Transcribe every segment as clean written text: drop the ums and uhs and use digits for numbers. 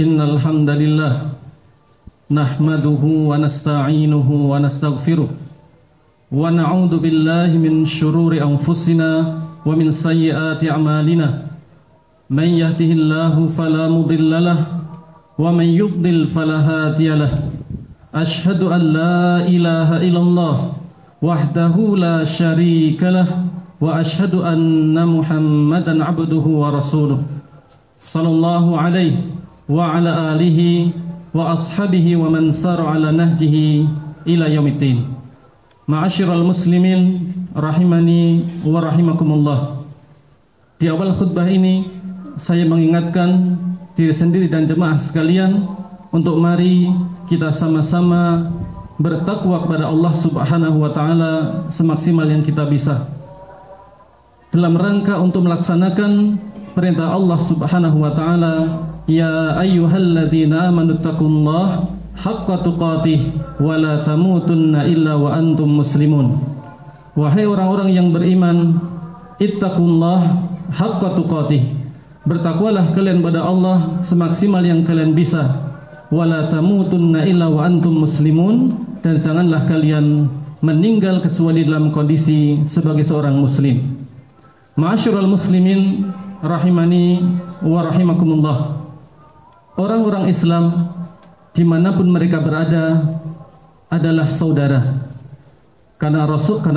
Innal hamdalillah nahmaduhu wa nasta'inuhu wa nastaghfiruh wa na'udzu billahi min shururi anfusina wa min sayyiati a'malina. Man yahdihillahu fala mudilla lahu wa man yudlil fala hadiya lahu. Ashhadu an la ilaha illallah wahdahu la syarika lahu wa ashhadu anna Muhammadan abduhu wa rasuluh. Sallallahu alaihi wa ala alihi wa ashabihi wa man sara ala nahjihi ila yaumiddin. Ma'asyiral muslimin rahimani wa rahimakumullah. Di awal khutbah ini saya mengingatkan diri sendiri dan jemaah sekalian untuk mari kita sama-sama bertakwa kepada Allah Subhanahu wa taala semaksimal yang kita bisa dalam rangka untuk melaksanakan perintah Allah Subhanahu wa taala, ya ayyuhalladzina amanu taqullaha haqqa tuqatih wa la tamutunna illa wa antum muslimun. Wahai orang-orang yang beriman, ittaqullaha haqqa tuqatih, bertakwalah kalian pada Allah semaksimal yang kalian bisa, wa la tamutunna illa wa antum muslimun, dan janganlah kalian meninggal kecuali dalam kondisi sebagai seorang muslim. Ma'asyiral muslimin rahimani wa rahimakumullah. Orang-orang Islam dimanapun mereka berada adalah saudara. Karena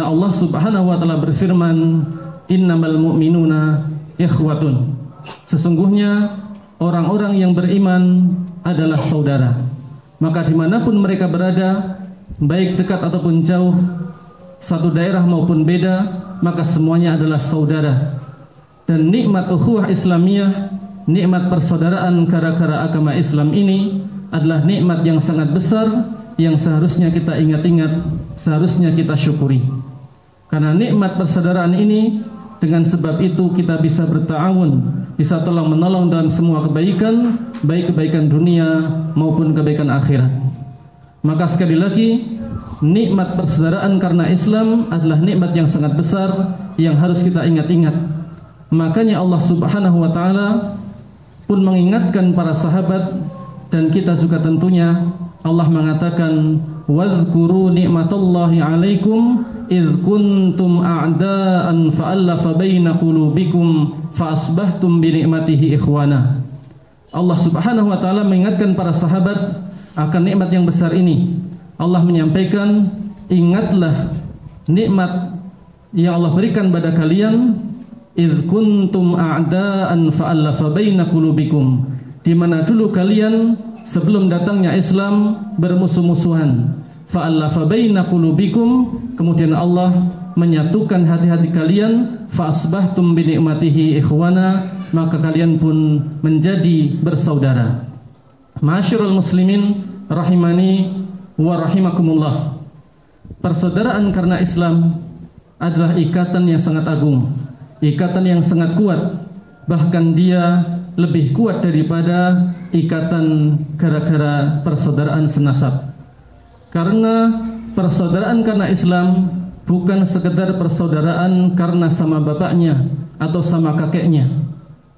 Allah Subhanahu wa taala berfirman, innamal mu'minuna ikhwatun. Sesungguhnya orang-orang yang beriman adalah saudara. Maka dimanapun mereka berada, baik dekat ataupun jauh, satu daerah maupun beda, maka semuanya adalah saudara. Dan nikmat ukhuwah Islamiyah, nikmat persaudaraan gara-gara agama Islam ini adalah nikmat yang sangat besar yang seharusnya kita ingat-ingat, seharusnya kita syukuri. Karena nikmat persaudaraan ini, dengan sebab itu kita bisa berta'awun, bisa tolong-menolong dalam semua kebaikan, baik kebaikan dunia maupun kebaikan akhirat. Maka sekali lagi, nikmat persaudaraan karena Islam adalah nikmat yang sangat besar yang harus kita ingat-ingat. Makanya Allah Subhanahu wa taala pun mengingatkan para sahabat, dan kita juga tentunya. Allah mengatakan, wadhkuru ni'matallahi 'alaikum idh kuntum a'daan fa'alafa baina qulubikum fa'asbahtum bi ni'matihi ikhwana. Allah Subhanahu wa taala mengingatkan para sahabat akan nikmat yang besar ini. Allah menyampaikan, ingatlah nikmat yang Allah berikan pada kalian, idh kuntum a'daan fa'alafa baina qulubikum, di mana dulu kalian sebelum datangnya Islam bermusuh-musuhan. Fa'alafa baina qulubikum, kemudian Allah menyatukan hati-hati kalian. Fa'asbahtum bi ni'matihi ikhwana, maka kalian pun menjadi bersaudara. Ma'asyiral muslimin rahimani wa rahimakumullah. Persaudaraan karena Islam adalah ikatan yang sangat agung, ikatan yang sangat kuat, bahkan dia lebih kuat daripada ikatan gara-gara persaudaraan senasab. Karena persaudaraan karena Islam bukan sekedar persaudaraan karena sama bapaknya atau sama kakeknya,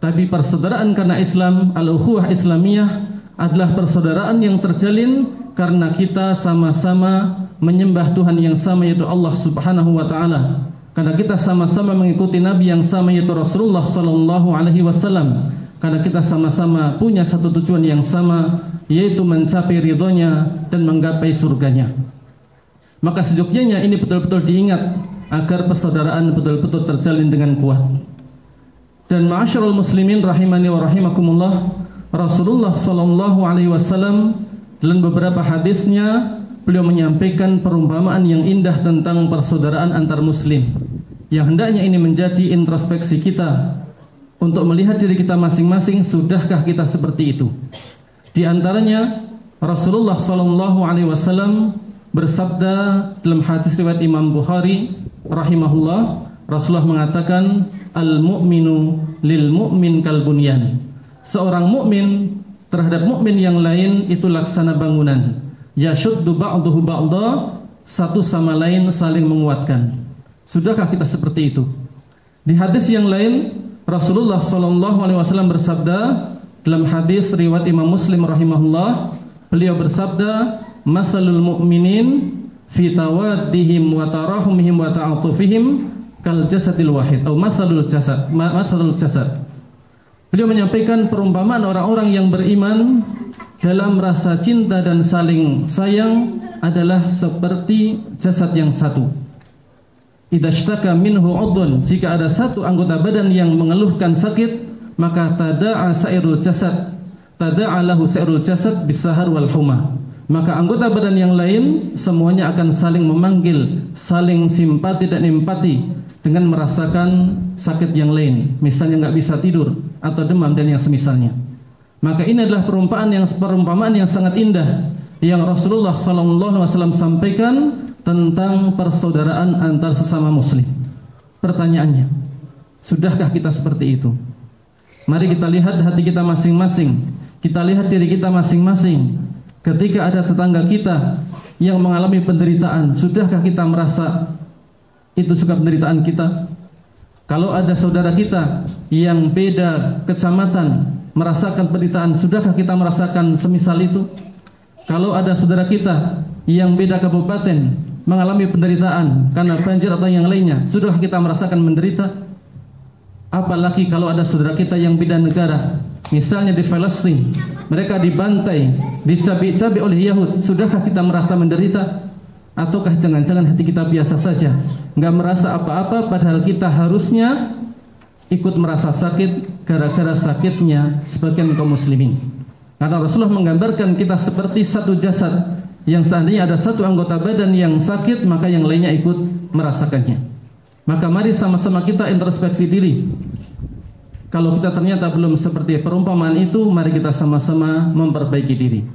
tapi persaudaraan karena Islam, al-ukhuwah Islamiyah, adalah persaudaraan yang terjalin karena kita sama-sama menyembah Tuhan yang sama, yaitu Allah Subhanahu wa taala. Karena kita sama-sama mengikuti Nabi yang sama, yaitu Rasulullah sallallahu alaihi wasallam. Karena kita sama-sama punya satu tujuan yang sama, yaitu mencapai ridhonya dan menggapai surganya. Maka seyogyanya ini betul-betul diingat agar persaudaraan betul-betul terjalin dengan kuat. Dan ma'asyiral muslimin rahimani wa rahimakumullah, Rasulullah sallallahu alaihi wasallam dalam beberapa hadisnya beliau menyampaikan perumpamaan yang indah tentang persaudaraan antar muslim, yang hendaknya ini menjadi introspeksi kita untuk melihat diri kita masing-masing, sudahkah kita seperti itu? Di antaranya Rasulullah sallallahu alaihi wasallam bersabda dalam hadis riwayat Imam Bukhari rahimahullah, Rasulullah mengatakan, al-mu'minu lil mu'min kal bunyan. Seorang mukmin terhadap mukmin yang lain itu laksana bangunan. Yashuddu ba'duhu ba'dha, satu sama lain saling menguatkan. Sudahkah kita seperti itu? Di hadis yang lain Rasulullah sallallahu alaihi wasallam bersabda, Dalam hadis riwayat Imam Muslim rahimahullah, beliau bersabda, "Masalul mu'minin fi tawaddihim wa tarahumihim wa ta'atufihim kal jasadil wahid." Atau masalul jasad. Beliau menyampaikan perumpamaan orang-orang yang beriman dalam rasa cinta dan saling sayang adalah seperti jasad yang satu. Idza ishtaka minhu 'udhun, jika ada satu anggota badan yang mengeluhkan sakit, maka tada'a lahu sa'irul jasad bisahar wal huma. Maka anggota badan yang lain semuanya akan saling memanggil, saling simpati dan empati dengan merasakan sakit yang lain, misalnya nggak bisa tidur atau demam dan yang semisalnya. Maka ini adalah perumpamaan yang sangat indah yang Rasulullah SAW sampaikan tentang persaudaraan antar sesama muslim. Pertanyaannya, sudahkah kita seperti itu? Mari kita lihat hati kita masing-masing. Kita lihat diri kita masing-masing. Ketika ada tetangga kita yang mengalami penderitaan, sudahkah kita merasa itu juga penderitaan kita? Kalau ada saudara kita yang beda kecamatan merasakan penderitaan, sudahkah kita merasakan semisal itu? Kalau ada saudara kita yang beda kabupaten mengalami penderitaan karena banjir atau yang lainnya, sudahkah kita merasakan menderita? Apalagi kalau ada saudara kita yang beda negara, misalnya di Palestina, mereka dibantai, dicabik-cabik oleh Yahud, sudahkah kita merasa menderita? Ataukah jangan-jangan hati kita biasa saja, nggak merasa apa-apa, padahal kita harusnya ikut merasa sakit gara-gara sakitnya sebagian kaum muslimin. Karena Rasulullah menggambarkan kita seperti satu jasad yang seandainya ada satu anggota badan yang sakit, maka yang lainnya ikut merasakannya. Maka mari sama-sama kita introspeksi diri. Kalau kita ternyata belum seperti perumpamaan itu, mari kita sama-sama memperbaiki diri.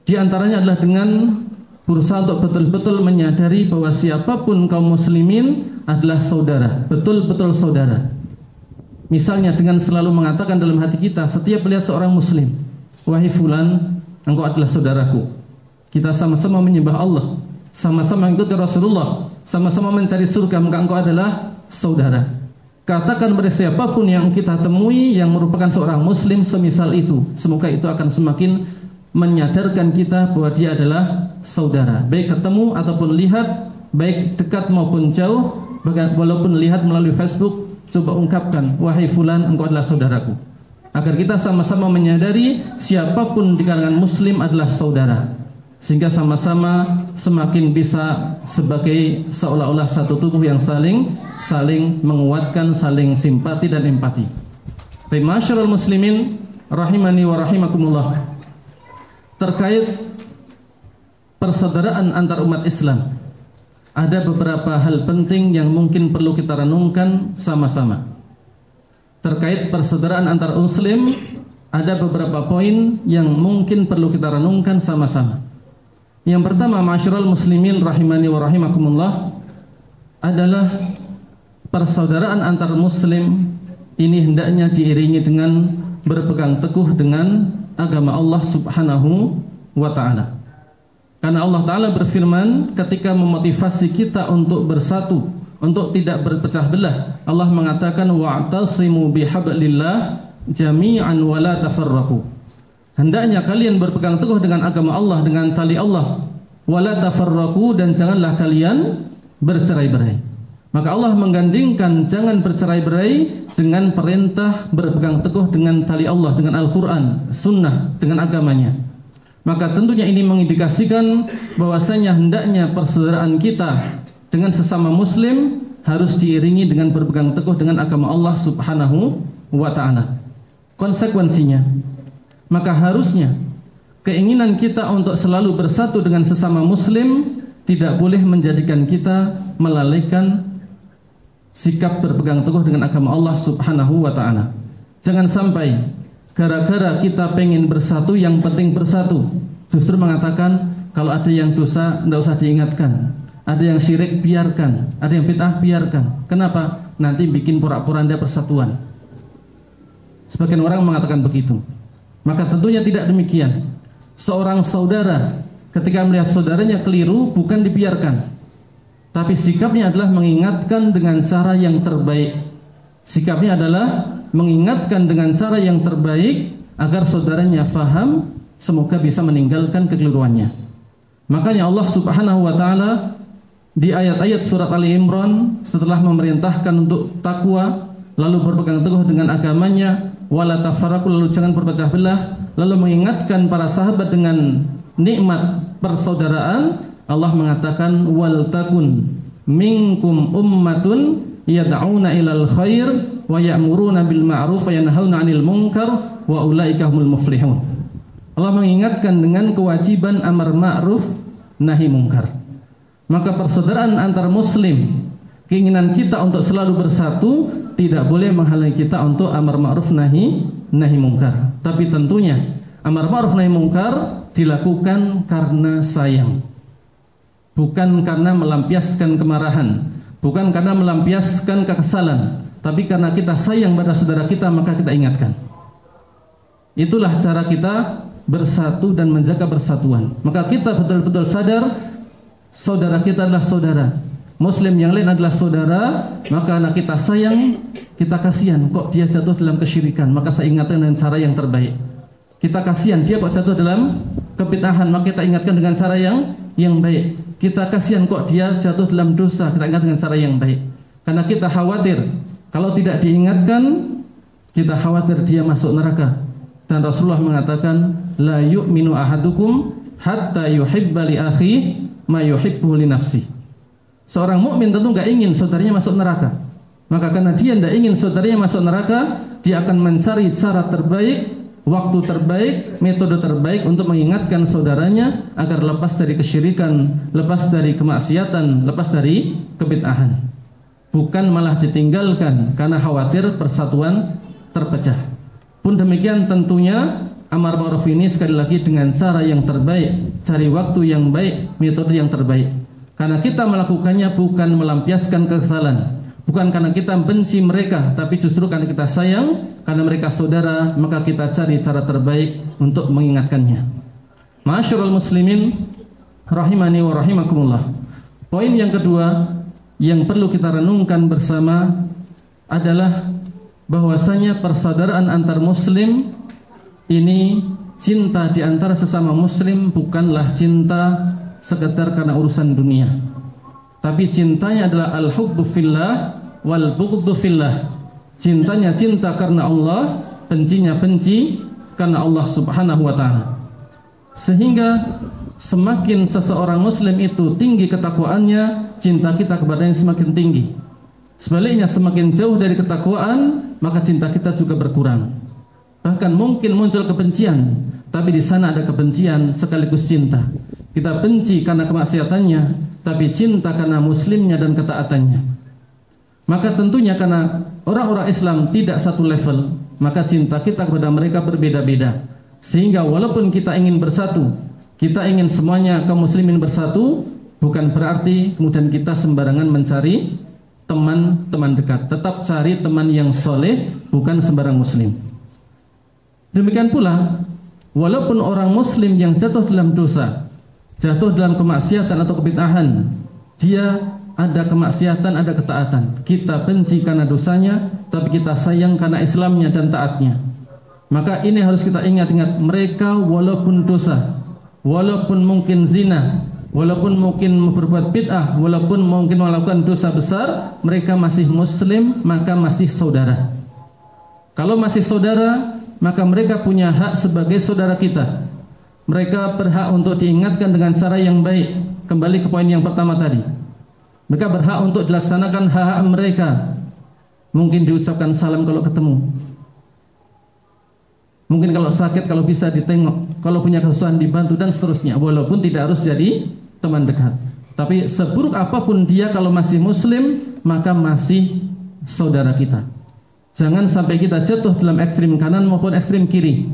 Di antaranya adalah dengan berusaha untuk betul-betul menyadari bahwa siapapun kaum muslimin adalah saudara, betul-betul saudara. Misalnya dengan selalu mengatakan dalam hati kita setiap melihat seorang muslim, "Wahai fulan, engkau adalah saudaraku." Kita sama-sama menyembah Allah, sama-sama mengikuti Rasulullah, sama-sama mencari surga, maka engkau adalah saudara. Katakan pada siapapun yang kita temui yang merupakan seorang muslim semisal itu, semoga itu akan semakin menyadarkan kita bahwa dia adalah saudara, baik ketemu ataupun lihat, baik dekat maupun jauh. Walaupun lihat melalui Facebook, coba ungkapkan, "Wahai fulan, engkau adalah saudaraku." Agar kita sama-sama menyadari siapapun di kalangan muslim adalah saudara, sehingga sama-sama semakin bisa sebagai seolah-olah satu tubuh yang saling menguatkan, saling simpati dan empati. Baik, masyarul muslimin rahimani wa rahimakumullah. Terkait persaudaraan antar umat Islam, ada beberapa hal penting yang mungkin perlu kita renungkan sama-sama. Terkait persaudaraan antar muslim, ada beberapa poin yang mungkin perlu kita renungkan sama-sama. Yang pertama, masyarul muslimin rahimani wa rahimakumullah, adalah persaudaraan antar muslim ini hendaknya diiringi dengan berpegang teguh dengan agama Allah Subhanahu wa ta'ala. Karena Allah Ta'ala berfirman ketika memotivasi kita untuk bersatu, untuk tidak berpecah belah. Allah mengatakan, "Wa'tasimu bihablillah jami'an wa la tafarraqu." Hendaknya kalian berpegang teguh dengan agama Allah, dengan tali Allah. Wa la tafarraqu, dan janganlah kalian bercerai-berai. Maka Allah menggandingkan jangan bercerai-berai dengan perintah berpegang teguh dengan tali Allah, dengan Al-Quran, Sunnah, dengan agamanya. Maka tentunya ini mengindikasikan bahwasanya hendaknya persaudaraan kita dengan sesama muslim harus diiringi dengan berpegang teguh dengan agama Allah Subhanahu wa ta'ala. Konsekuensinya, maka harusnya keinginan kita untuk selalu bersatu dengan sesama muslim tidak boleh menjadikan kita melalaikan sikap berpegang teguh dengan agama Allah Subhanahu wa ta'ala. Jangan sampai gara-gara kita pengen bersatu, yang penting bersatu, justru mengatakan kalau ada yang dosa tidak usah diingatkan, ada yang syirik biarkan, ada yang bid'ah biarkan. Kenapa? Nanti bikin porak-poranda persatuan. Sebagian orang mengatakan begitu. Maka tentunya tidak demikian. Seorang saudara ketika melihat saudaranya keliru, bukan dibiarkan, tapi sikapnya adalah mengingatkan dengan cara yang terbaik. Sikapnya adalah mengingatkan dengan cara yang terbaik agar saudaranya faham, semoga bisa meninggalkan kekeliruannya. Makanya Allah Subhanahu wa taala di ayat-ayat surat Ali Imran setelah memerintahkan untuk takwa, lalu berpegang teguh dengan agamanya, wala tafarraqu, lalu jangan berpecah belah, lalu mengingatkan para sahabat dengan nikmat persaudaraan, Allah mengatakan wal takun minkum ummatun yad'una ilal khair wa ya'muruna bil ma'ruf wa yanhauna 'anil munkar wa ulaika humul muflihun. Allah mengingatkan dengan kewajiban amar ma'ruf nahi munkar. Maka persaudaraan antar muslim, keinginan kita untuk selalu bersatu tidak boleh menghalangi kita untuk amar ma'ruf nahi munkar. Tapi tentunya amar ma'ruf nahi munkar dilakukan karena sayang, bukan karena melampiaskan kemarahan, bukan karena melampiaskan kekesalan, tapi karena kita sayang pada saudara kita, maka kita ingatkan. Itulah cara kita bersatu dan menjaga persatuan. Maka kita betul-betul sadar saudara kita adalah saudara, muslim yang lain adalah saudara, maka anak kita sayang, kita kasihan kok dia jatuh dalam kesyirikan, maka saya ingatkan dengan cara yang terbaik. Kita kasihan dia kok jatuh dalam kebid'ahan, maka kita ingatkan dengan cara yang baik. Kita kasihan kok dia jatuh dalam dosa, kita ingatkan dengan cara yang baik. Karena kita khawatir kalau tidak diingatkan, kita khawatir dia masuk neraka. Dan Rasulullah mengatakan, la yu'minu ahadukum hatta yuhibba li akhihi ma yuhibbu li nafsihi. Seorang mukmin tentu enggak ingin saudaranya masuk neraka. Maka karena dia tidak ingin saudaranya masuk neraka, dia akan mencari cara terbaik, waktu terbaik, metode terbaik untuk mengingatkan saudaranya agar lepas dari kesyirikan, lepas dari kemaksiatan, lepas dari kebid'ahan. Bukan malah ditinggalkan karena khawatir persatuan terpecah. Pun demikian tentunya amar ma'ruf ini sekali lagi dengan cara yang terbaik, cari waktu yang baik, metode yang terbaik. Karena kita melakukannya bukan melampiaskan kekesalan, bukan karena kita benci mereka, tapi justru karena kita sayang, karena mereka saudara, maka kita cari cara terbaik untuk mengingatkannya. Ma'asyiral muslimin rahimani wa rahimakumullah. Poin yang kedua yang perlu kita renungkan bersama adalah bahwasanya persaudaraan antar muslim ini, cinta di antara sesama muslim bukanlah cinta sekedar karena urusan dunia, tapi cintanya adalah al-hubbu fillah wal bughdhu fillah. Cintanya cinta karena Allah, bencinya benci karena Allah Subhanahu wa taala. Sehingga semakin seseorang muslim itu tinggi ketakwaannya, cinta kita kepadanya semakin tinggi. Sebaliknya semakin jauh dari ketakwaan, maka cinta kita juga berkurang. Bahkan mungkin muncul kebencian, tapi di sana ada kebencian sekaligus cinta. Kita benci karena kemaksiatannya, tapi cinta karena muslimnya dan ketaatannya. Maka tentunya karena orang-orang Islam tidak satu level, maka cinta kita kepada mereka berbeda-beda. Sehingga walaupun kita ingin bersatu, kita ingin semuanya kaum muslimin bersatu, bukan berarti kemudian kita sembarangan mencari teman-teman dekat. Tetap cari teman yang soleh, bukan sembarang muslim. Demikian pula, walaupun orang muslim yang jatuh dalam dosa, jatuh dalam kemaksiatan atau kebid'ahan, dia ada kemaksiatan, ada ketaatan, kita benci karena dosanya, tapi kita sayang karena Islamnya dan taatnya. Maka ini harus kita ingat-ingat, mereka walaupun dosa, walaupun mungkin zina, walaupun mungkin berbuat bid'ah, walaupun mungkin melakukan dosa besar, mereka masih muslim, maka masih saudara. Kalau masih saudara, maka mereka punya hak sebagai saudara kita. Mereka berhak untuk diingatkan dengan cara yang baik. Kembali ke poin yang pertama tadi, mereka berhak untuk dilaksanakan hak-hak mereka. Mungkin diucapkan salam kalau ketemu, mungkin kalau sakit, kalau bisa ditengok, kalau punya kesusahan dibantu, dan seterusnya. Walaupun tidak harus jadi teman dekat, tapi seburuk apapun dia, kalau masih muslim, maka masih saudara kita. Jangan sampai kita jatuh dalam ekstrim kanan maupun ekstrim kiri.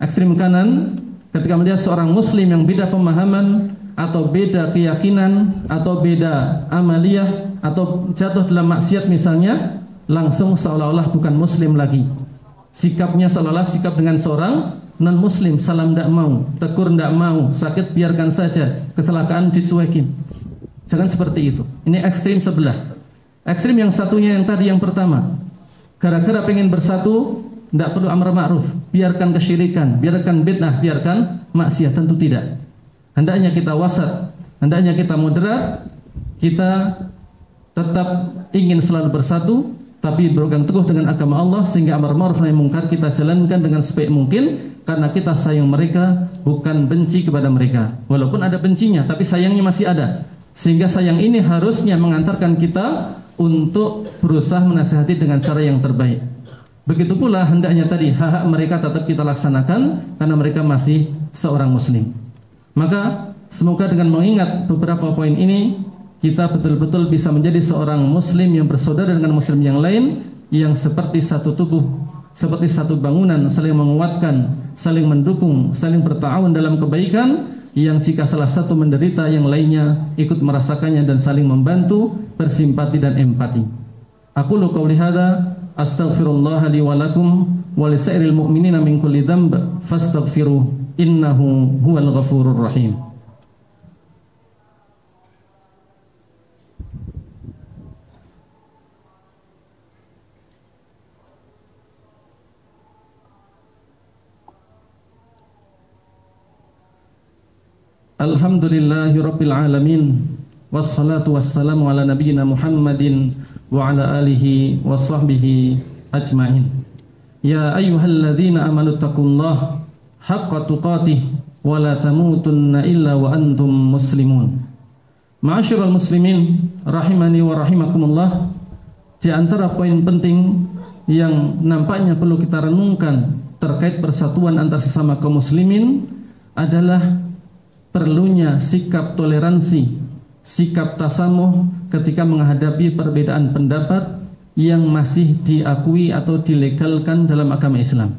Ekstrim kanan ketika melihat seorang muslim yang beda pemahaman, atau beda keyakinan, atau beda amaliyah, atau jatuh dalam maksiat misalnya, langsung seolah-olah bukan muslim lagi. Sikapnya seolah-olah sikap dengan seorang non muslim, salam tidak mau, tegur tidak mau, sakit biarkan saja, kecelakaan dicuekin. Jangan seperti itu. Ini ekstrim sebelah. Ekstrim yang satunya yang tadi, yang pertama, gara-gara pengen bersatu, tidak perlu amar ma'ruf, biarkan kesyirikan, biarkan bid'ah, biarkan maksiat, tentu tidak. Hendaknya kita wasat, hendaknya kita moderat, kita tetap ingin selalu bersatu, tapi berpegang teguh dengan agama Allah, sehingga amar ma'ruf nahi mungkar kita jalankan dengan sebaik mungkin, karena kita sayang mereka, bukan benci kepada mereka. Walaupun ada bencinya, tapi sayangnya masih ada. Sehingga sayang ini harusnya mengantarkan kita untuk berusaha menasihati dengan cara yang terbaik. Begitu pula hendaknya tadi hak-hak mereka tetap kita laksanakan, karena mereka masih seorang muslim. Maka semoga dengan mengingat beberapa poin ini, kita betul-betul bisa menjadi seorang muslim yang bersaudara dengan muslim yang lain, yang seperti satu tubuh, seperti satu bangunan, saling menguatkan, saling mendukung, saling berta'awun dalam kebaikan, yang jika salah satu menderita yang lainnya ikut merasakannya dan saling membantu, bersimpati dan empati. Aku lu qauli hadza astaghfirullah li wa lakum wa lisairil mu'minina min kulli dzamb fastaghfiruh innahu huwal ghafurur rahim. Alhamdulillahi rabbil alamin, wassalatu wassalamu ala nabiyyina Muhammadin wa ala alihi wa sahbihi ajma'in. Ya ayyuhalladzina amanu taqullaha haqqa tuqatih wa la tamutunna illa wa antum muslimun. Ma'asyiral muslimin rahimani wa rahimakumullah, di antara poin penting yang nampaknya perlu kita renungkan terkait persatuan antar sesama kaum muslimin adalah perlunya sikap toleransi, sikap tasamuh ketika menghadapi perbedaan pendapat yang masih diakui atau dilegalkan dalam agama Islam,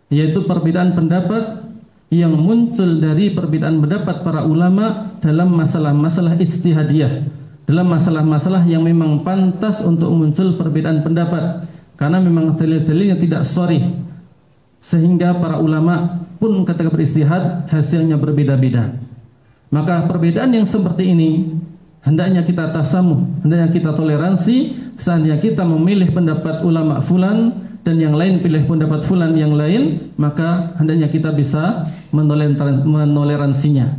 yaitu perbedaan pendapat yang muncul dari perbedaan pendapat para ulama dalam masalah-masalah ijtihadiyah, dalam masalah-masalah yang memang pantas untuk muncul perbedaan pendapat, karena memang dalil-dalilnya tidak sharih, sehingga para ulama pun ketika beristihad hasilnya berbeda-beda. Maka perbedaan yang seperti ini hendaknya kita tasamuh, hendaknya kita toleransi. Seandainya kita memilih pendapat ulama fulan dan yang lain pilih pendapat fulan yang lain, maka hendaknya kita bisa menoleransinya.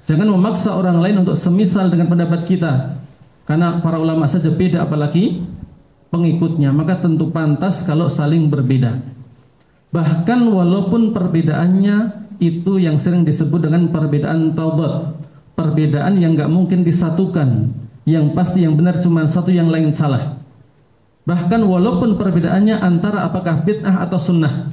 Jangan memaksa orang lain untuk semisal dengan pendapat kita, karena para ulama saja beda apalagi pengikutnya. Maka tentu pantas kalau saling berbeda. Bahkan walaupun perbedaannya itu yang sering disebut dengan perbedaan tadad, perbedaan yang nggak mungkin disatukan, yang pasti yang benar cuma satu, yang lain salah. Bahkan walaupun perbedaannya antara apakah bid'ah atau sunnah,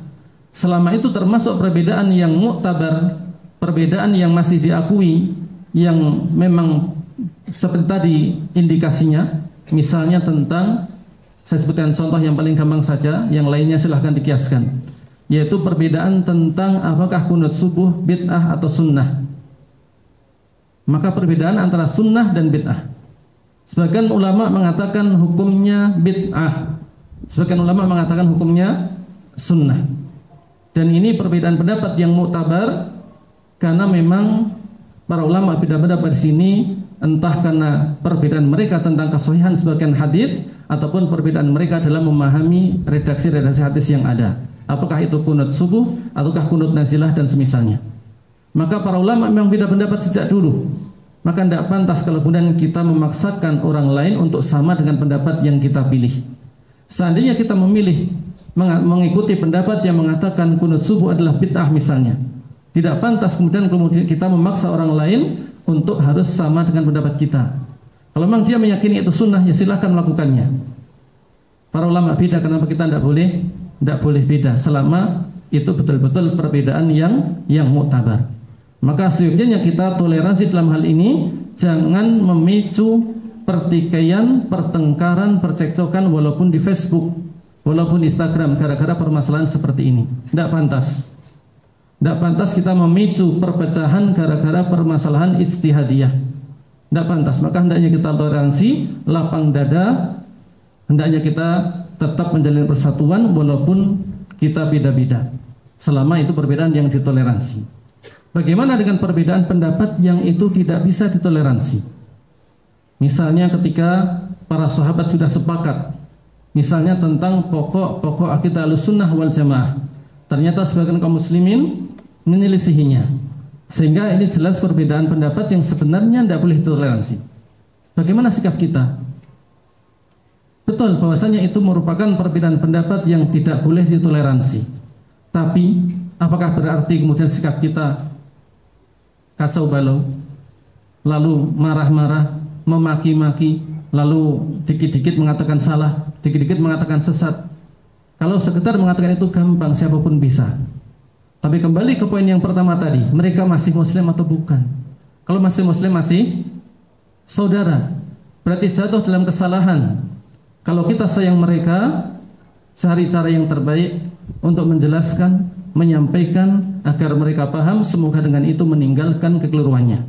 selama itu termasuk perbedaan yang mu'tabar, perbedaan yang masih diakui, yang memang seperti tadi indikasinya, misalnya tentang, saya sebutkan contoh yang paling gampang saja, yang lainnya silahkan dikiaskan, yaitu perbedaan tentang apakah kunut subuh bid'ah atau sunnah. Maka perbedaan antara sunnah dan bid'ah, sebagian ulama mengatakan hukumnya bid'ah, sebagian ulama mengatakan hukumnya sunnah. Dan ini perbedaan pendapat yang mu'tabar, karena memang para ulama beda pendapat di sini, entah karena perbedaan mereka tentang kesahihan sebagian hadis, ataupun perbedaan mereka dalam memahami redaksi-redaksi hadis yang ada. Apakah itu kunut subuh ataukah kunut nazilah dan semisalnya. Maka para ulama memang beda pendapat sejak dulu. Maka tidak pantas kalau kemudian kita memaksakan orang lain untuk sama dengan pendapat yang kita pilih. Seandainya kita memilih mengikuti pendapat yang mengatakan kunut subuh adalah bid'ah misalnya, tidak pantas kemudian kita memaksa orang lain untuk harus sama dengan pendapat kita. Kalau memang dia meyakini itu sunnah, ya silahkan melakukannya. Para ulama beda, kenapa kita tidak boleh? Tidak boleh beda selama itu betul-betul perbedaan yang mu'tabar. Maka seyogyanya kita toleransi dalam hal ini, jangan memicu pertikaian, pertengkaran, percekcokan walaupun di Facebook, walaupun Instagram, gara-gara permasalahan seperti ini. Tidak pantas. Tidak pantas kita memicu perpecahan gara-gara permasalahan ijtihadiyah. Tidak pantas. Maka hendaknya kita toleransi, lapang dada, hendaknya kita tetap menjalin persatuan walaupun kita beda-beda, selama itu perbedaan yang ditoleransi. Bagaimana dengan perbedaan pendapat yang itu tidak bisa ditoleransi? Misalnya ketika para sahabat sudah sepakat Misalnya tentang pokok-pokok akidah Ahlussunnah wal Jamaah. Ternyata sebagian kaum muslimin menyelisihinya. Sehingga ini jelas perbedaan pendapat yang sebenarnya tidak boleh toleransi. Bagaimana sikap kita? Betul bahwasanya itu merupakan perbedaan pendapat yang tidak boleh ditoleransi. Tapi apakah berarti kemudian sikap kita kacau balau, lalu marah-marah, memaki-maki, lalu dikit-dikit mengatakan salah, dikit-dikit mengatakan sesat? Kalau sekedar mengatakan itu gampang, siapapun bisa. Tapi kembali ke poin yang pertama tadi, mereka masih muslim atau bukan? Kalau masih muslim, masih saudara, berarti jatuh dalam kesalahan. Kalau kita sayang mereka, cari cara yang terbaik untuk menjelaskan, menyampaikan agar mereka paham, semoga dengan itu meninggalkan kekeliruannya.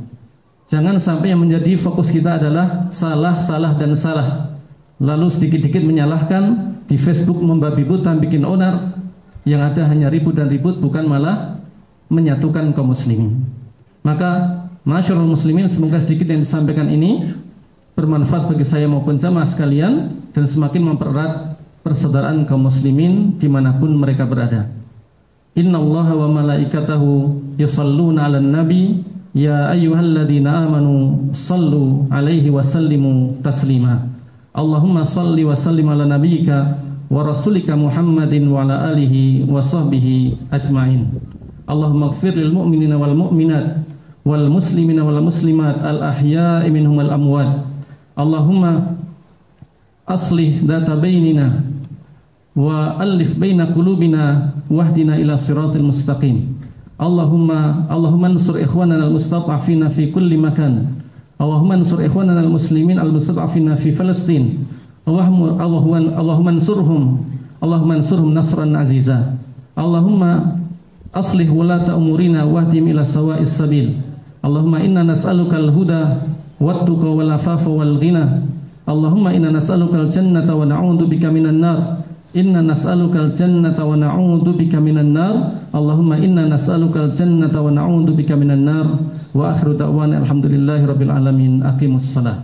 Jangan sampai yang menjadi fokus kita adalah salah, salah, dan salah. Lalu sedikit-dikit menyalahkan, di Facebook membabi buta, bikin onar, yang ada hanya ribut dan ribut, bukan malah menyatukan kaum muslimin. Maka masyarul muslimin, semoga sedikit yang disampaikan ini bermanfaat bagi saya maupun jamaah sekalian, dan semakin mempererat persaudaraan kaum muslimin dimanapun mereka berada. Innallaha wa malaikatahu yusalluna 'alan nabi ya ayyuhalladzina amanu sallu 'alaihi wa sallimu taslima. Allahumma salli wa sallim 'ala nabiyyika wa rasulika Muhammadin wa ala alihi wa sahbihi ajma'in. Allahumma ighfir lil mu'minina wal mu'minat wal muslimina wal muslimat al ahya'i minhum wal amwat. Allahumma aslih data bainina wa alif baina qulubina wahdina ila siratil mustaqim. Allahumma ansur ikhwanana al-mustata'afina fi kulli makan. Allahumma ansur ikhwanana al-muslimin al-mustata'afina fi Palestin. Allahumma ansurhum nasran aziza. Allahumma aslih wulata umurina wahdim ila sawa'is sabil. Allahumma inna nas'aluka al-huda wat-tuqa wal afafa wal ghina. Allahumma inna nas'aluka al-jannata wa na'udzu bika minan nar. Inna nas'aluka al-jannata wa na'udzu bika minan nar. Allahumma inna nas'aluka al-jannata wa na'udzu bika minan nar. Wa akhiru da'wana alhamdulillahi rabbil alamin. Aqimus shalah.